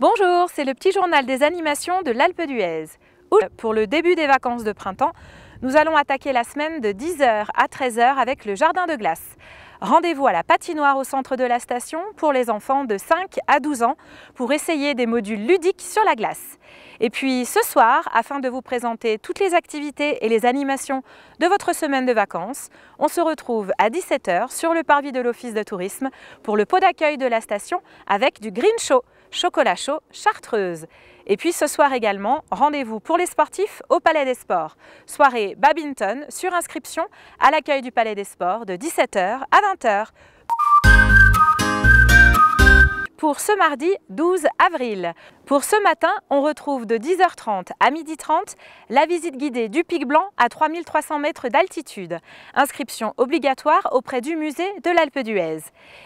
Bonjour, c'est le petit journal des animations de l'Alpe d'Huez. Pour le début des vacances de printemps, nous allons attaquer la semaine de 10h à 13h avec le jardin de glace. Rendez-vous à la patinoire au centre de la station pour les enfants de 5 à 12 ans pour essayer des modules ludiques sur la glace. Et puis ce soir, afin de vous présenter toutes les activités et les animations de votre semaine de vacances, on se retrouve à 17h sur le parvis de l'Office de tourisme pour le pot d'accueil de la station avec du Green Show, chocolat chaud chartreuse. Et puis ce soir également, rendez-vous pour les sportifs au Palais des Sports. Soirée badminton sur inscription à l'accueil du Palais des Sports de 17h à 20h. Pour ce mardi 12 avril. Pour ce matin, on retrouve de 10h30 à 12h30 la visite guidée du Pic Blanc à 3300 mètres d'altitude. Inscription obligatoire auprès du musée de l'Alpe d'Huez.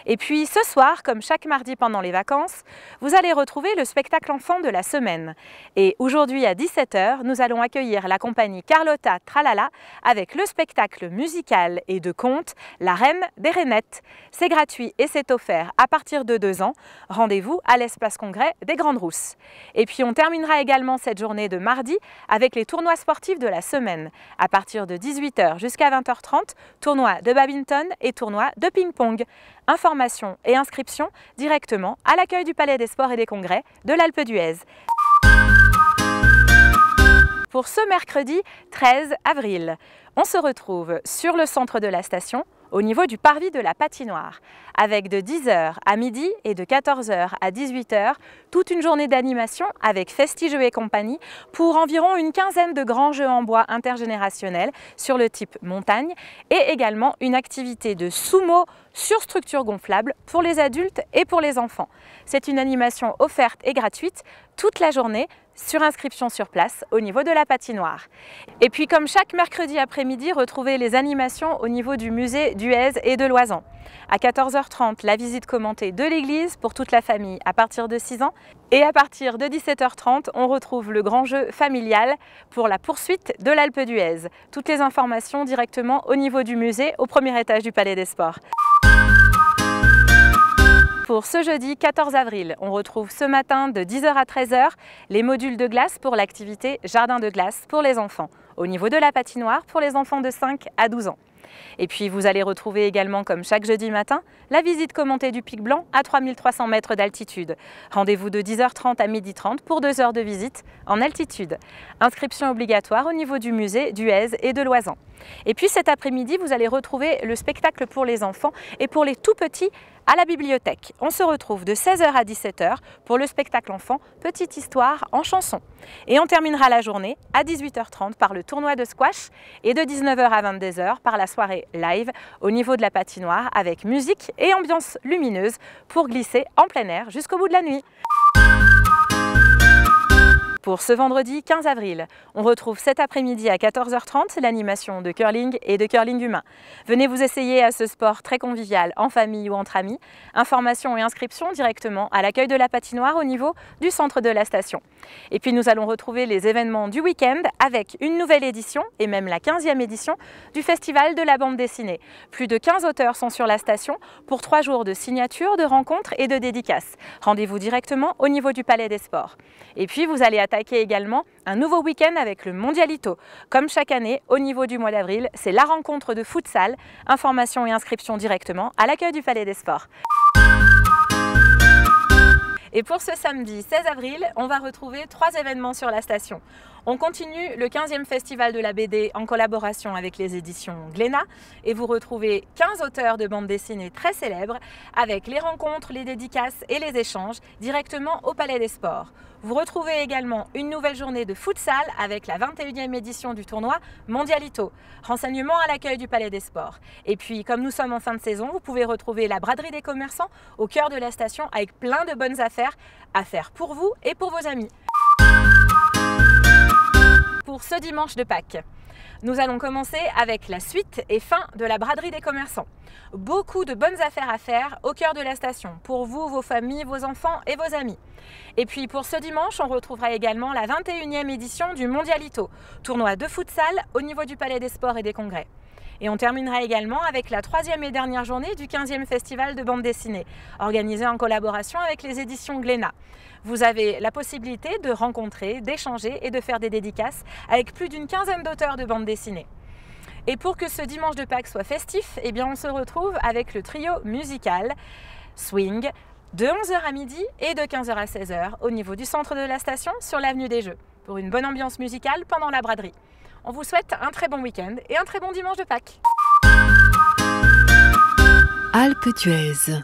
Et puis ce soir, comme chaque mardi pendant les vacances, vous allez retrouver le spectacle enfant de la semaine. Et aujourd'hui à 17h, nous allons accueillir la compagnie Carlotta Tralala avec le spectacle musical et de conte La Reine des Rainettes. C'est gratuit et c'est offert à partir de 2 ans. Rendez-vous à l'espace congrès des Grandes Rousses. Et puis on terminera également cette journée de mardi avec les tournois sportifs de la semaine. À partir de 18h jusqu'à 20h30, tournoi de badminton et tournoi de ping-pong. Informations et inscriptions directement à l'accueil du Palais des Sports et des Congrès de l'Alpe d'Huez. Pour ce mercredi 13 avril, on se retrouve sur le centre de la station au niveau du parvis de la patinoire, avec de 10h à midi et de 14h à 18h, toute une journée d'animation avec Festigeux et compagnie pour environ une quinzaine de grands jeux en bois intergénérationnels sur le type montagne et également une activité de sumo sur structure gonflable pour les adultes et pour les enfants. C'est une animation offerte et gratuite toute la journée sur inscription sur place au niveau de la patinoire. Et puis comme chaque mercredi après-midi, retrouvez les animations au niveau du musée d'Huez et de Loizan. À 14h30, la visite commentée de l'église pour toute la famille à partir de 6 ans. Et à partir de 17h30, on retrouve le grand jeu familial pour la poursuite de l'Alpe d'Huez. Toutes les informations directement au niveau du musée au premier étage du Palais des Sports. Pour ce jeudi 14 avril, on retrouve ce matin de 10h à 13h les modules de glace pour l'activité Jardin de glace pour les enfants, au niveau de la patinoire pour les enfants de 5 à 12 ans. Et puis vous allez retrouver également, comme chaque jeudi matin, la visite commentée du Pic Blanc à 3300 mètres d'altitude. Rendez-vous de 10h30 à 12h30 pour 2 heures de visite en altitude. Inscription obligatoire au niveau du musée d'Huez et de Loizan. Et puis cet après-midi, vous allez retrouver le spectacle pour les enfants et pour les tout petits à la bibliothèque. On se retrouve de 16h à 17h pour le spectacle enfant Petite histoire en chanson. Et on terminera la journée à 18h30 par le tournoi de squash et de 19h à 22h par la soirée live au niveau de la patinoire avec musique et ambiance lumineuse pour glisser en plein air jusqu'au bout de la nuit. Pour ce vendredi 15 avril, on retrouve cet après-midi à 14h30 l'animation de curling et de curling humain. Venez vous essayer à ce sport très convivial en famille ou entre amis. Informations et inscriptions directement à l'accueil de la patinoire au niveau du centre de la station. Et puis nous allons retrouver les événements du week-end avec une nouvelle édition et même la 15e édition du Festival de la bande dessinée. Plus de 15 auteurs sont sur la station pour 3 jours de signatures, de rencontres et de dédicaces. Rendez-vous directement au niveau du Palais des Sports. Et puis vous allez attaquer également un nouveau week-end avec le Mondialito. Comme chaque année, au niveau du mois d'avril, c'est la rencontre de futsal. Informations et inscriptions directement à l'accueil du Palais des Sports. Et pour ce samedi 16 avril, on va retrouver 3 événements sur la station. On continue le 15e festival de la BD en collaboration avec les éditions Glénat et vous retrouvez 15 auteurs de bande dessinée très célèbres avec les rencontres, les dédicaces et les échanges directement au Palais des Sports. Vous retrouvez également une nouvelle journée de futsal avec la 21e édition du tournoi Mondialito. Renseignements à l'accueil du Palais des Sports. Et puis, comme nous sommes en fin de saison, vous pouvez retrouver la braderie des commerçants au cœur de la station avec plein de bonnes affaires à faire pour vous et pour vos amis. Pour ce dimanche de Pâques, nous allons commencer avec la suite et fin de la braderie des commerçants. Beaucoup de bonnes affaires à faire au cœur de la station, pour vous, vos familles, vos enfants et vos amis. Et puis pour ce dimanche, on retrouvera également la 21e édition du Mondialito, tournoi de futsal au niveau du Palais des Sports et des Congrès. Et on terminera également avec la 3e et dernière journée du 15e festival de bande dessinée, organisé en collaboration avec les éditions Glénat. Vous avez la possibilité de rencontrer, d'échanger et de faire des dédicaces avec plus d'une quinzaine d'auteurs de bande dessinée. Et pour que ce dimanche de Pâques soit festif, eh bien on se retrouve avec le trio musical Swing de 11h à midi et de 15h à 16h au niveau du centre de la station sur l'avenue des Jeux pour une bonne ambiance musicale pendant la braderie. On vous souhaite un très bon week-end et un très bon dimanche de Pâques. Alpe d'Huez.